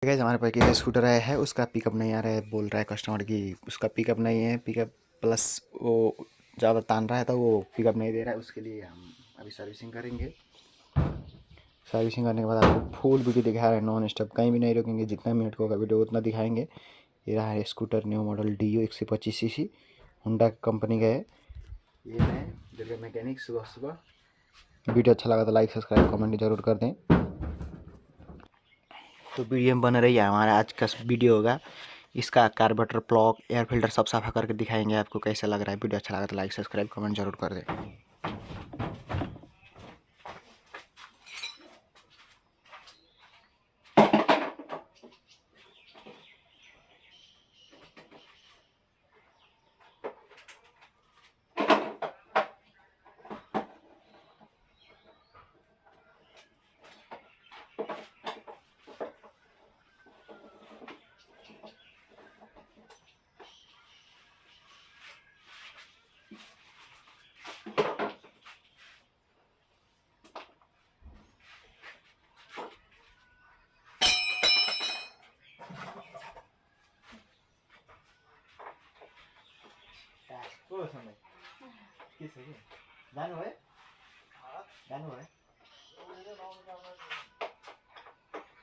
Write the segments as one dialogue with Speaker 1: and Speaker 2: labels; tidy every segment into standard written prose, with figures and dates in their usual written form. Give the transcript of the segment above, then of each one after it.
Speaker 1: Guys हमारे pass एक scooter आया है, उसका पिकअप नहीं आ रहा है। बोल रहा है कस्टमर की उसका पिकअप नहीं है, पिकअप प्लस वो ज़्यादा तान रहा है तो वो पिकअप नहीं दे रहा है। उसके लिए हम अभी सर्विसिंग करेंगे। सर्विसिंग करने के बाद आपको फुल वीडियो दिखा रहे हैं, नॉन स्टॉप, कहीं भी नहीं रोकेंगे। जितना मिनट का होगा वीडियो उतना दिखाएंगे। ये रहा है scooter, new model DO 125cc Honda company का है। ये है दुर्गा मैकेनिक। सुबह सुबह वीडियो अच्छा लगा तो लाइक सब्सक्राइब कमेंट जरूर कर दें। तो वीडियो में बन रही है। हमारा आज का वीडियो होगा, इसका कार्बोरेटर, प्लग, एयर फिल्टर सब साफा करके दिखाएंगे आपको कैसा लग रहा है। वीडियो अच्छा लगा तो लाइक सब्सक्राइब कमेंट जरूर कर दें।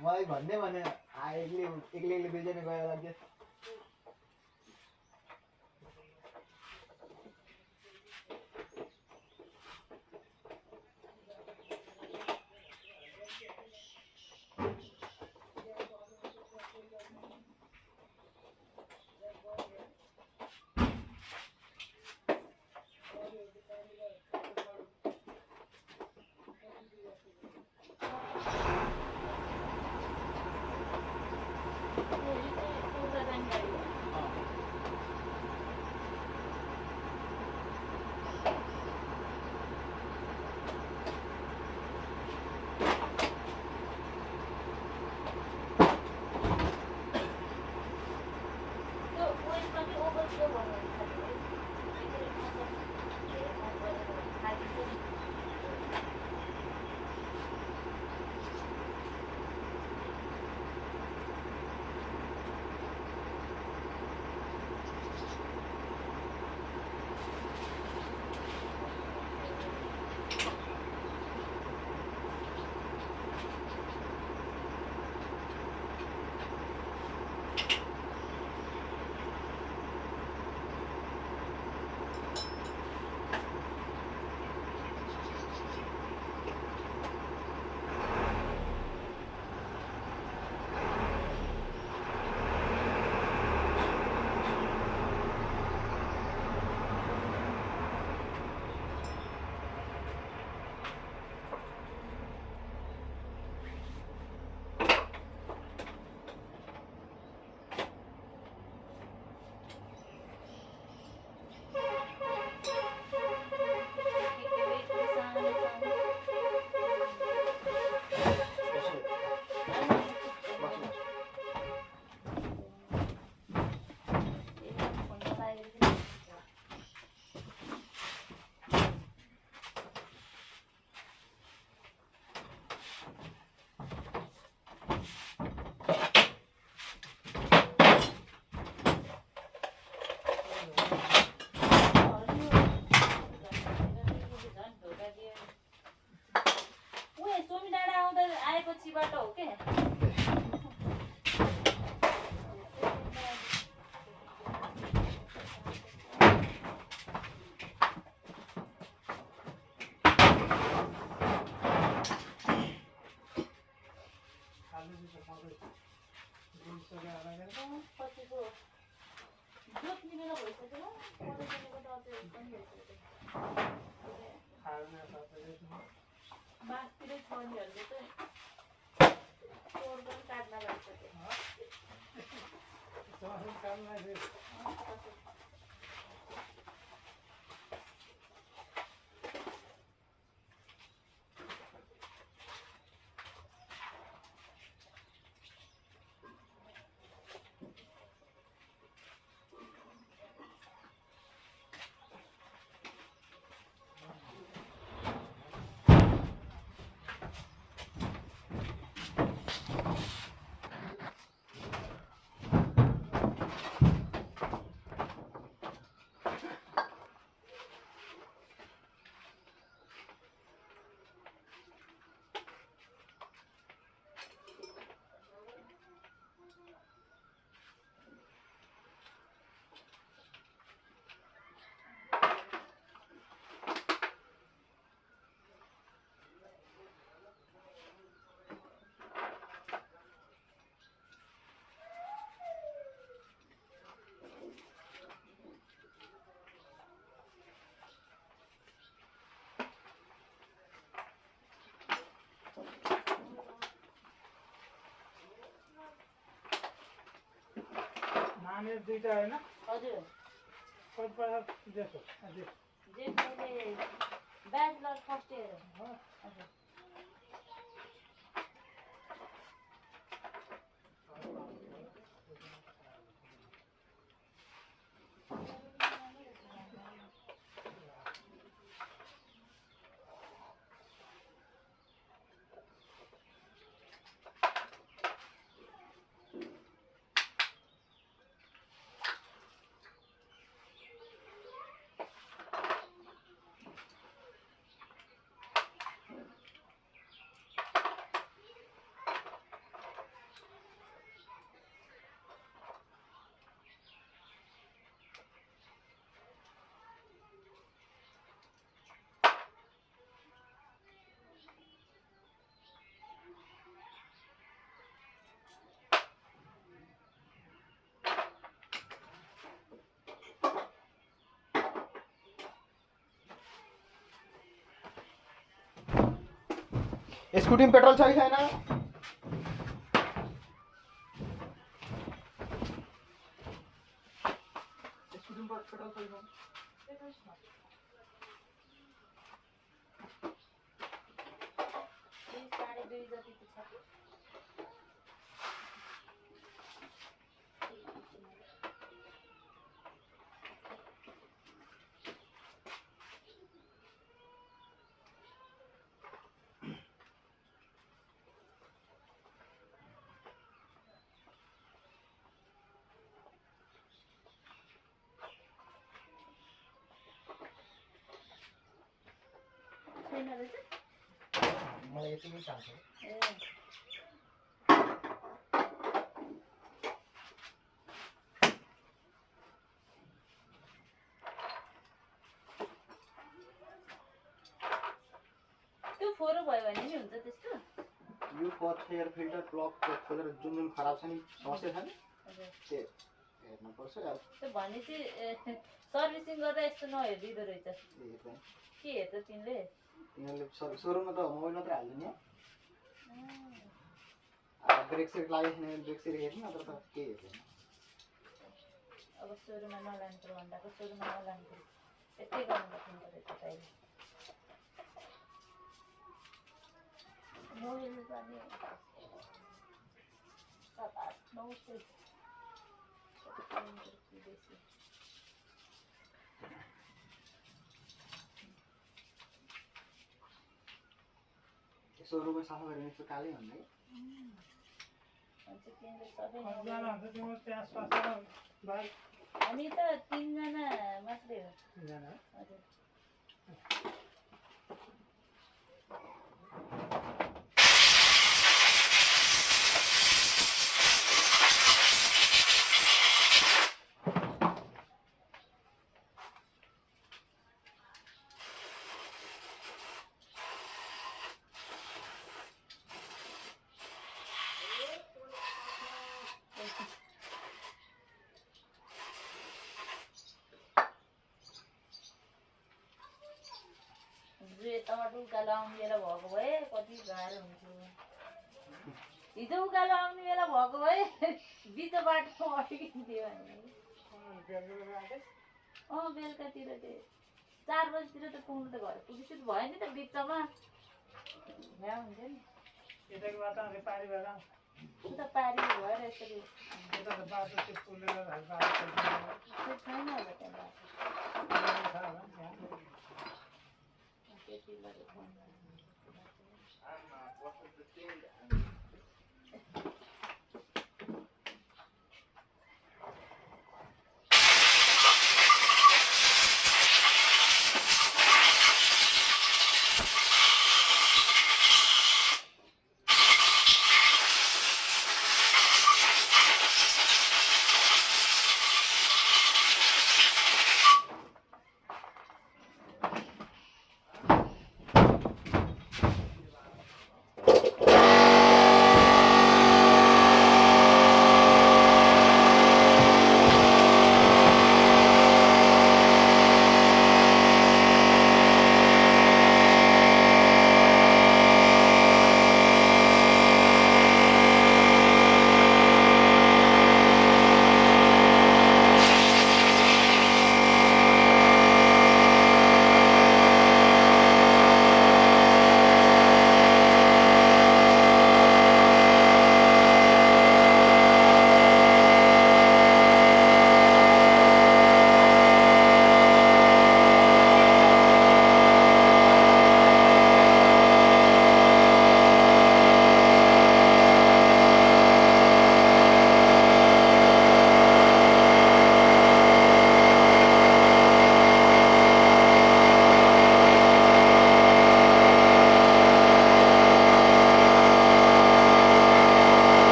Speaker 1: मलाई भन्ने भने एक्लै दुईजना गएर लाग्यो।
Speaker 2: हामी दुईटा हैन
Speaker 3: हजुर
Speaker 2: कति पढा जेठो
Speaker 3: जे मैले ब्याचलर फर्स्ट इयर हो हजुर
Speaker 1: स्कूटी में पेट्रोल चाहिए है ना स्कूटी में पेट्रोल चाहिए मलाई यतिकै चाहिन्छ
Speaker 3: त्यो फोरो भयो भने नि हुन्छ त्यस्तो
Speaker 1: यो पथ एयर फिल्टर ब्लक खोलेर जुन जुन खराब छ नि समस्या छ नि त्यो हेर्नु पर्छ अब
Speaker 3: त्यो भनेपछि सर्भिसिङ गर्दा यस्तो नहेरिदिँदो रहेछ के हेर्छ
Speaker 1: तिनीहरूले सोरुममा त मोबाइल मात्रै हाल्दैन अब ब्रेक सेक लागेको छैन भने ब्रेक सेक हेर्नु नत्र त के हेर्दैन
Speaker 3: अब सोरुममा नलानु पर्यो भन्दाको सोरुममा नलानु पर्यो यतै गर्नु पर्छ रहेछ अहिले मोबाइल जाने 7-8-9
Speaker 1: सोरुममा सफा गरिने चाहिँ कालै भन्दै
Speaker 3: हामी त 3 जना मात्रै हो हजुर यताबाट उकालो आउने बेला भएको भए कति गाह्रो हुन्थ्यो हिजो उकालो आउने बेला भएको भए बिच बाटोमा अड्किन्थ्यो भने बेलुकातिर त्यो 4 बजीतिर त पुग्नु त घर पुगिसक्यो भयो नि त बिचमा भ्या हुन्छ नि उता पारी भएर यसरी छैन होला त्यहाँ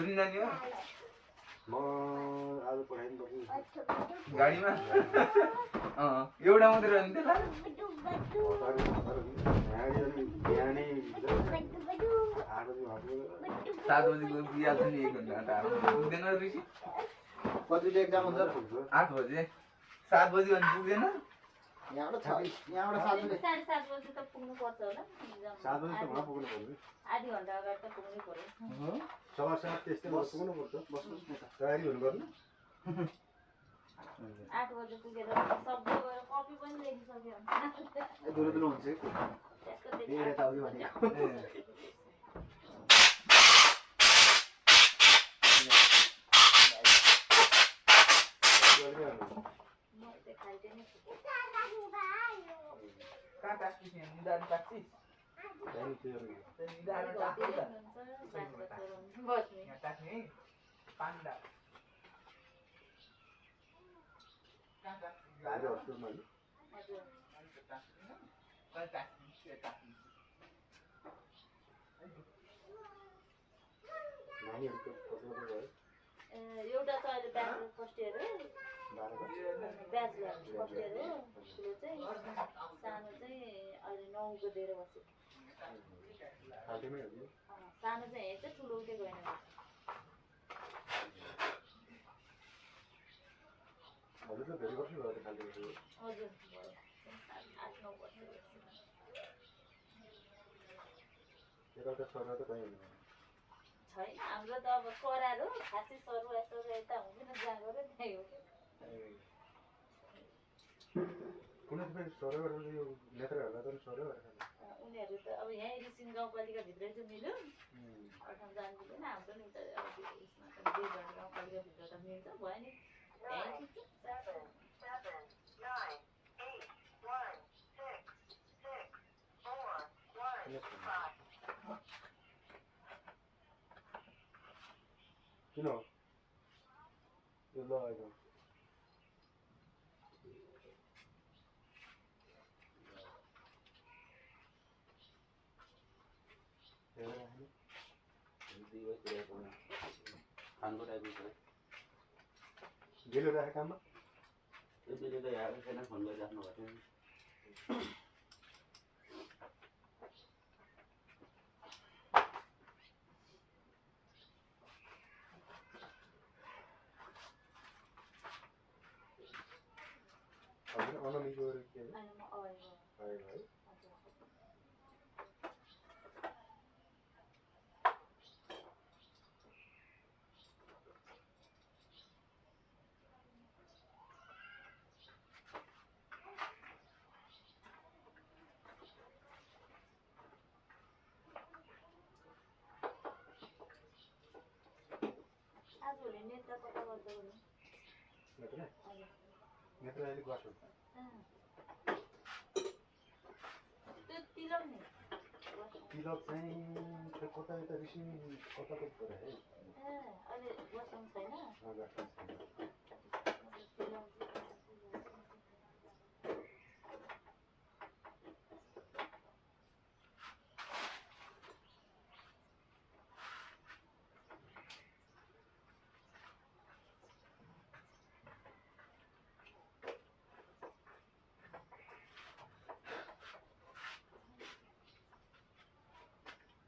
Speaker 4: पनि जाने हो
Speaker 1: म आज पठाइदिनु पर्छ
Speaker 4: गाडीमा एउटा मात्रै रहने त्यसलाई
Speaker 1: बिहानै
Speaker 4: 7 बजी गइहाल्छ नि 1 घन्टा टाढो पुग्दैन ऋषि
Speaker 1: कति बजे एक्जाम हुन्छ
Speaker 4: 8 बजे 7 बजी भने पुग्दैन
Speaker 1: यहाँबाट 7 बजे
Speaker 3: 7:30 बजी त पुग्नु पर्छ होला
Speaker 1: 7 बजे त वहाँ पुग्नु पर्छ
Speaker 3: आधी घन्टा अगाडि त पुग्नै पर्यो
Speaker 1: सवा 7 त्यस्तै पुग्नु पर्छ बस्नुस् न तयारी हुनु पर्ने
Speaker 3: 8 बजे पुगेर सब्जी गएर कफी पनि लेखिसक्यो
Speaker 1: दुलो दुलो हुन्छ
Speaker 3: त्यसको
Speaker 1: ए यता आउने भनेको
Speaker 3: म त खाइदिएँ नि
Speaker 4: कहाँ काट्छिस् यहाँ निधार काट्छिस् निधार काट्छ
Speaker 3: बस्ने
Speaker 4: यहाँ काट्ने पान्डा कहाँ काट्छिस्
Speaker 1: गाडी हस्पिटलमा
Speaker 3: हजुर
Speaker 4: कहाँ काट्छिस् के काट्छिस्
Speaker 1: नानीहरुको कसले भयो
Speaker 3: एउटा त अहिले ब्याचलर फर्स्ट इयर हो ब्याचलर फर्स्ट इयर हो ठुलो चाहिँ सानो चाहिँ अहिले 9 को दिएर बस्यो
Speaker 1: खाल्टेमै हो
Speaker 3: सानो चाहिँ हेर्छ ठुलो उठे गएन
Speaker 1: हजुर त धेरै वर्ष भयो खाल्टेको
Speaker 3: हजुर 8-9 वर्ष
Speaker 1: यता सर त कहीँ हुँदैन
Speaker 3: छैन हाम्रो त अब करार हो खासै सरुवा सरुवा यता हुँदैन जहाँ गऱ्यो त्यहीँ हो
Speaker 1: कुनै तपाईँ सर गरेर यो नेताहरूलाई त सर गरेर
Speaker 3: उनीहरू त अब यहीँ रिसिङ गाउँपालिकाभित्रै चाहिँ मिल्यो अर्थमा जानु मिल्दैन हाम्रो नि त अब यसमा त 2 घन्टा गाउँपालिकाभित्र त मिल्छ भयो नि त्यहीँ ठिक छ
Speaker 5: 7, 9, 8, 1, 6, 4, 1, 5.
Speaker 1: किन हो यो ल आइज
Speaker 6: खानको टाइपको छ
Speaker 1: गेलो राखे काममा
Speaker 6: त्यसले त यहाँ छैन फोन गरिराख्नु भएको थियो
Speaker 1: हजुर अनमिको के
Speaker 3: अनि म अगाडि
Speaker 1: है है
Speaker 3: आजभोलि नेता कता गर्दै हुनु
Speaker 1: नेत्र
Speaker 3: हजुर
Speaker 1: नेत्र अहिले गर्छु
Speaker 3: त्यो तिलक नि
Speaker 1: तिलक चाहिँ त्यो कता यता ऋषि कताको पऱ्यो है
Speaker 3: ए अहिले बस्नु छैन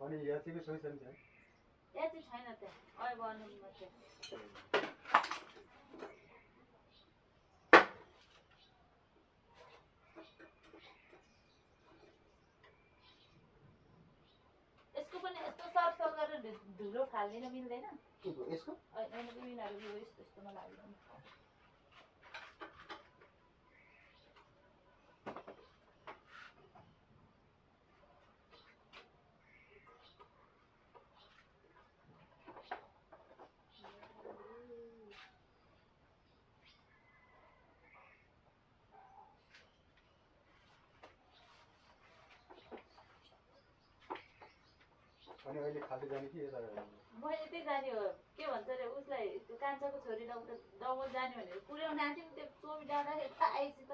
Speaker 1: अनि याचीको सही छ नि त्यहाँ
Speaker 3: यहाँ चाहिँ छैन त्यहाँ अहिले गर्नु मात्रै यसको पनि यस्तो सरसर गरेर धुलो फाल्दिन मिल्दैन
Speaker 1: के हो यसको
Speaker 3: होइन यिनीहरू यो यस्तो यस्तोमा लाग्दैन
Speaker 1: अनि अहिले खाल्टे जाने कि यता
Speaker 3: म यतै जाने हो के भन्छ अरे उसलाई त्यो कान्छाको छोरीलाई उता डबल जाने भनेर पुर्याउन आँट्यो त्यो सोमी डाँदाखेरि त आएपछि त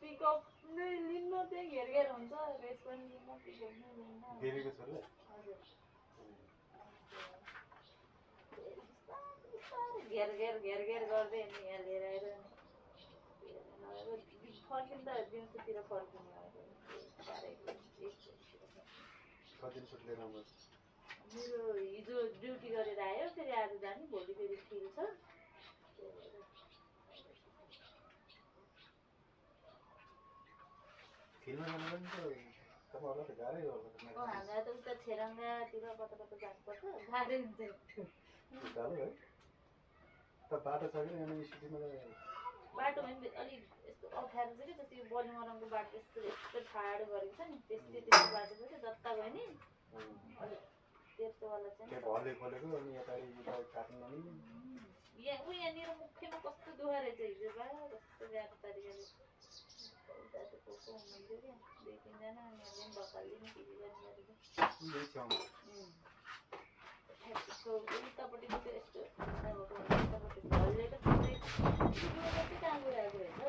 Speaker 3: पिकअप नै लिन्न त्यही घेर हुन्छ रेस पनि लिन्न पिकअप नै लिन्न
Speaker 1: देवीको छोरीलाई
Speaker 3: हजुर घेर गर्दै अनि यहाँ लिएर आएर फर्किनु त दिउँसोतिर फर्किने मेरो हिजो ड्युटी गरेर आयो फेरि आज जाने भोलि फेरि फिल छ हामीलाई त उता छेरङ्गातिर कता कता जानुपर्छ गाह्रो हुन्छ बाटोमा पनि अलिक यस्तो अप्ठ्यारो छ कि जस्तो यो बलि मरमको बाटो यस्तो ठाडो गरेको छ नि त्यस्तो बाटो छ कि जता गयो नि अलिक त्यस्तोवाला चाहिँ यहाँनिर मुख्यमा कस्तो दुःख रहेछ हिजो बा कस्तो गएको तरिकाले उता त को हुनुहुन्थ्यो क्या 2-3 जना अनि पनि ढकाल्दिने टिभी गर्ने गरेको उतापट्टिको त्यो यस्तो उतापट्टि भलले त पुरै कति काम गरिरहेको रहेछ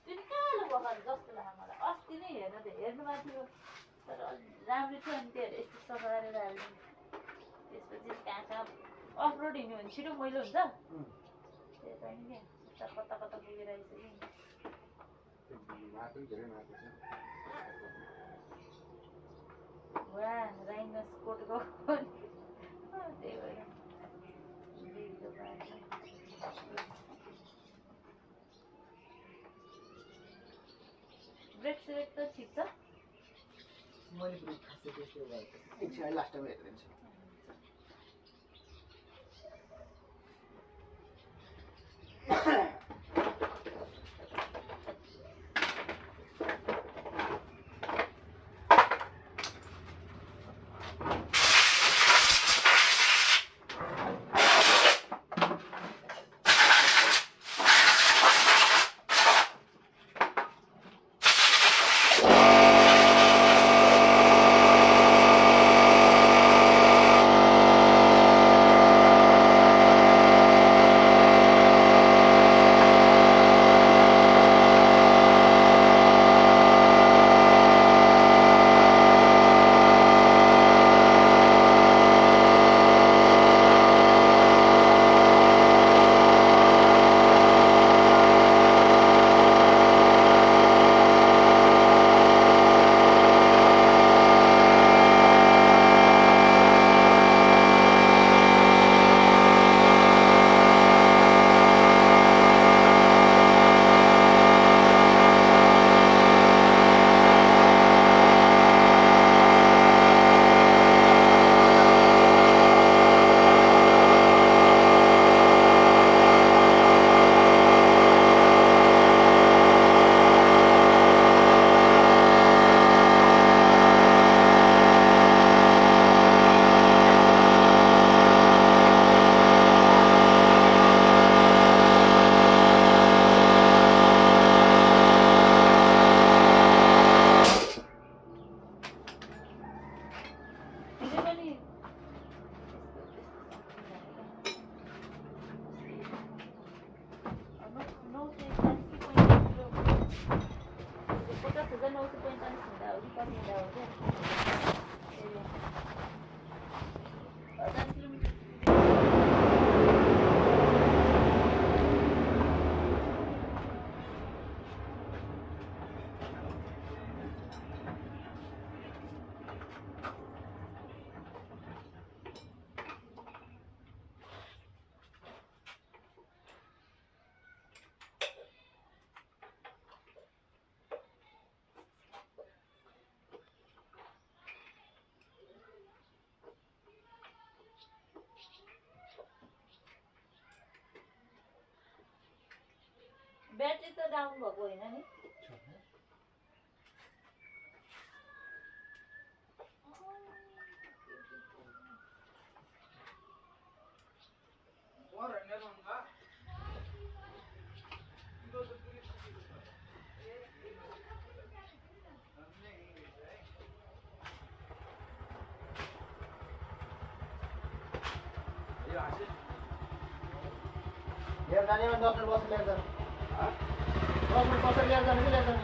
Speaker 3: त्यो कालो बगान जस्तो लाग्यो मलाई अस्ति नै हेर्नु भएको थियो तर राम्रो थियो अनि त्यही यस्तो सफा गरेर हाल्नु त्यसपछि कहाँ अफरोड हिँड्यो भने छिटो मैलो हुन्छ त्यही पनि क्या कता कता पुगेर आइसक्यो राइनस कोटको त्यही भएर ब्रेक सेक त ठिक छ
Speaker 1: लास्ट टाइम हेरिदिन्छु
Speaker 3: ब्याट्री त डाउन भएको होइन नि
Speaker 1: लिएर जाने भने 10 मिनट बसेर लिएर जाने 10 मिनट बसेर लिएर जाने कि लिएर जाने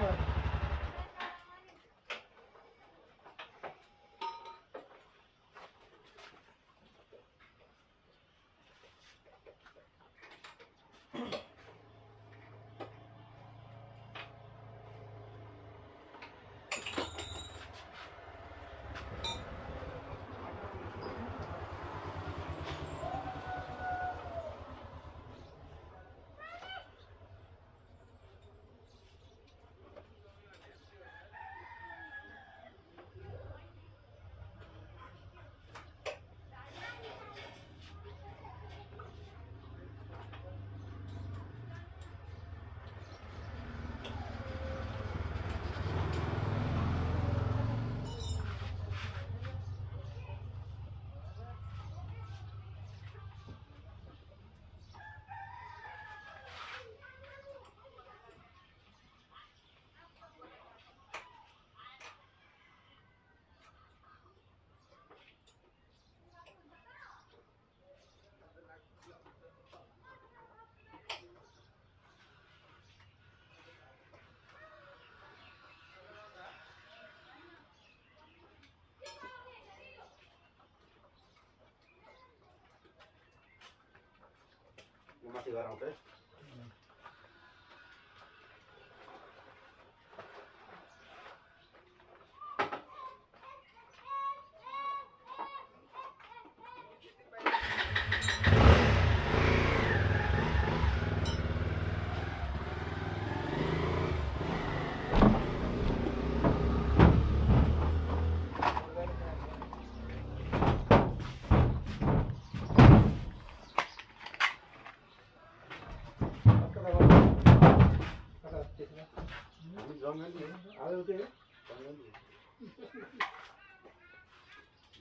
Speaker 6: माथि गराउँछ है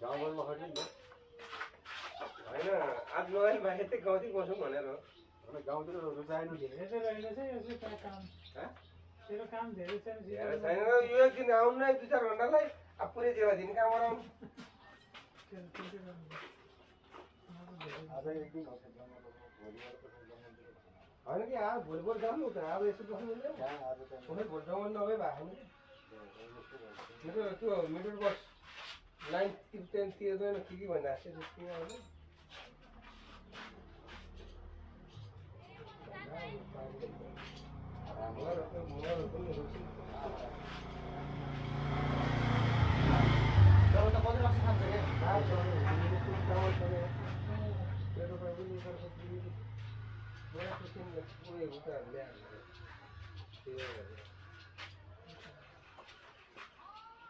Speaker 6: गाउँघरमा खट्यो नि त
Speaker 7: होइन आज नआए बाहिर चाहिँ गाउँतिर बसौँ भनेर हो
Speaker 6: गाउँतिर रुचाएन के
Speaker 2: यसो रहेछ यसो त काम तेरो काम धेरै छ नि
Speaker 7: हेर छैन यो एक दिन आउनु नै 2-4 घन्टालाई अब पुरै जेवा दिन काम गराउनु
Speaker 6: आज एक दिन हुन्छ
Speaker 7: होइन कि आज भोलि जानु त अब यसो बस्नु मिल्दैन
Speaker 6: आज त
Speaker 7: कुनै भोलि जम्मा नभए भएको छैन मेरो त्यो मिटर बक्स लाइन तिर्दैन के भनिरहेको छ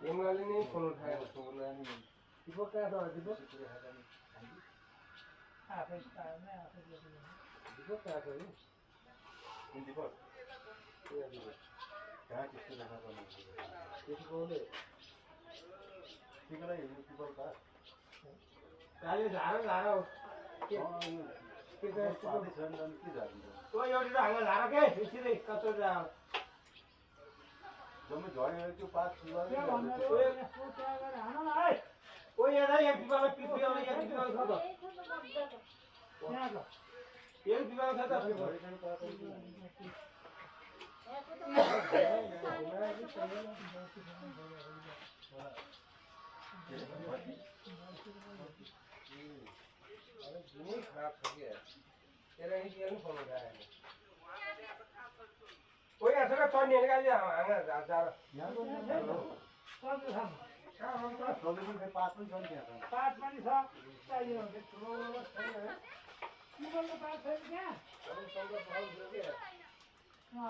Speaker 7: यमलाले नै फोन उठाएर दिपक कहाँ छ दिपक
Speaker 2: आफै पार्ने आफै गर्नु
Speaker 7: दिपक कहाँ छ नि
Speaker 6: दिपक कहाँ त्यस्तो देखा पर्ने
Speaker 7: त्यति पाउँदै
Speaker 6: तिमीलाई दिपक त
Speaker 7: अहिले झारा हो के
Speaker 6: पानी छैन भने के झारिन्छ
Speaker 7: ओ एउटा हाँगा झारा के सिधै कचो जा
Speaker 6: जम्मै झरेर त्यो पात
Speaker 2: के भन्नु
Speaker 7: ओ
Speaker 2: यसो त्यहाँ गएर हान न है
Speaker 7: ओ यहाँ यहाँ बिबामा पिपिआमा यहाँ बिबामा छ त
Speaker 2: त्यहाँ त
Speaker 7: एक बिबामा छ त जुनै खराब छ कि तेरा नि फोन उठाएन ओ यहाँ छ चढ्ने होइन गाडी हाँगा झार
Speaker 2: सबै छ
Speaker 6: सबैको पात पनि छ नि त्यहाँ
Speaker 2: पात पनि छ चाहियो भने ठुलो छैन तिमीको पात छैन त्यहाँ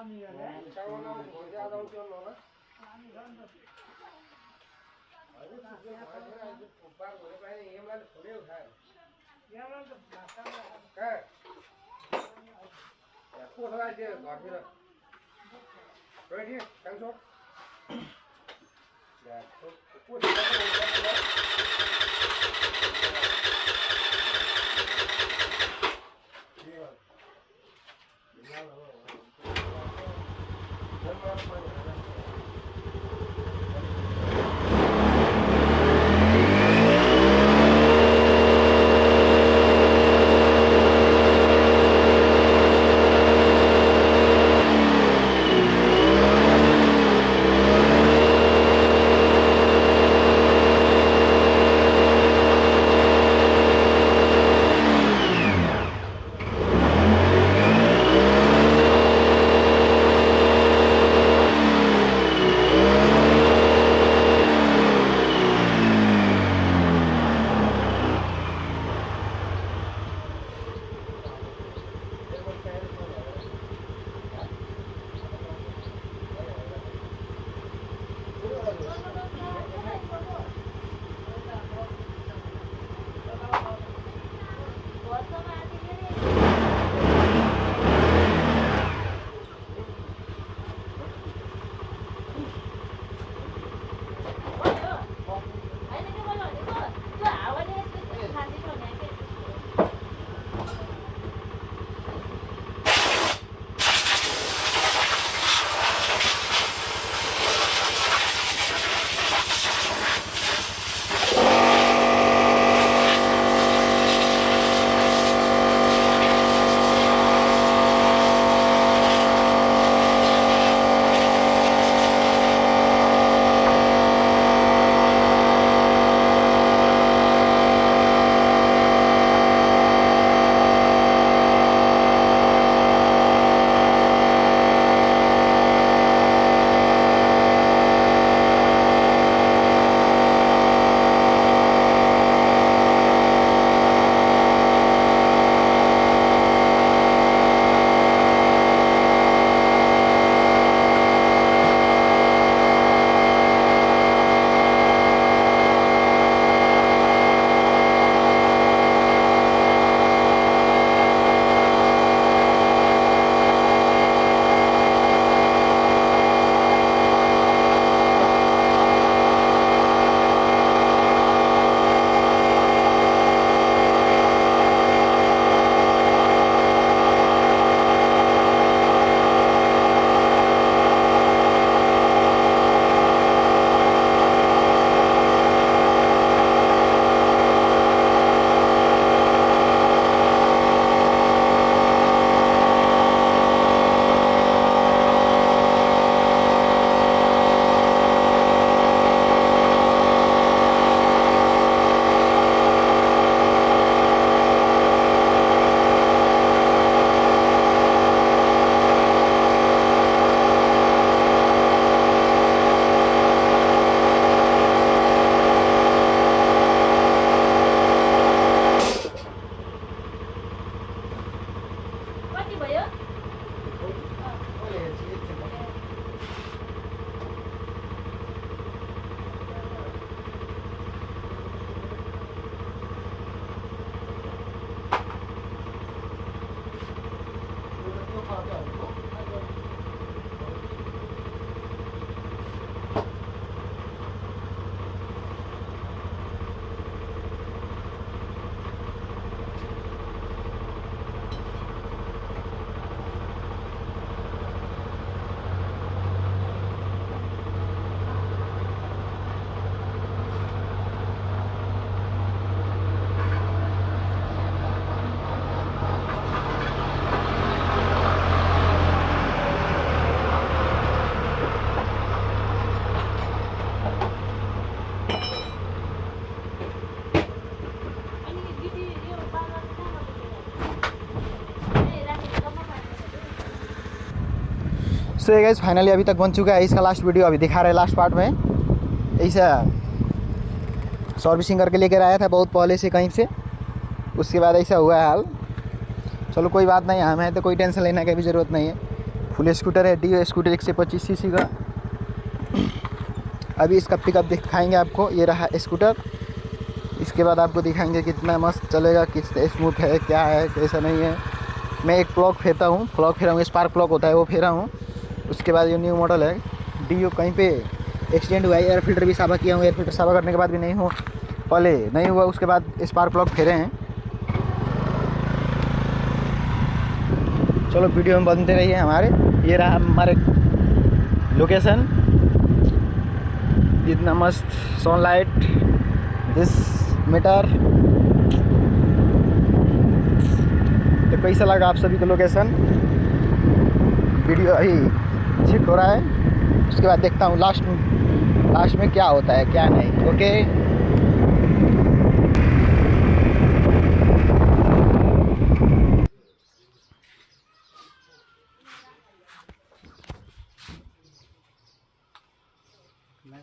Speaker 2: अनि हेर्दा यहाँ त
Speaker 7: घरतिर बैठिए कान्छो
Speaker 1: सो गाइस फाइनली अभी तक बन चुका है। इसका लास्ट वीडियो अभी दिखा रहे हैं लास्ट पार्ट में। ऐसा सर्विसिंग करके लेकर आया था बहुत पहले से कहीं से, उसके बाद ऐसा हुआ है हाल। चलो कोई बात नहीं, हमें तो कोई टेंशन लेने की भी ज़रूरत नहीं है। फुल स्कूटर है, डी स्कूटर 125 सीसी का। अभी इसका पिकअप दिखाएंगे आपको। ये रहा स्कूटर। इसके बाद आपको दिखाएंगे कितना मस्त चलेगा, किस स्मूथ है, क्या है, कैसा नहीं है। मैं एक प्लग फेरता हूँ, स्पार्क प्लग होता है वो फेरा हूँ। उसके बाद ये न्यू मॉडल है डी। कहीं पे एक्सीडेंट हुआ है, एयर फिल्टर भी साफा किया हूँ। एयर फिल्टर साफा करने के बाद भी नहीं पहले नहीं हुआ, उसके बाद स्पार्क प्लग फेरे हैं। चलो वीडियो में बनते रहिए हमारे। ये रहा हमारे लोकेशन, इतना मस्त सनलाइट दिस मीटर। तो कैसा लगा आप सभी को लोकेशन? वीडियो अभी शिफ्ट हो रहा है, उसके बाद देखता हूँ लास्ट में क्या होता है क्या नहीं। ओके
Speaker 2: नहीं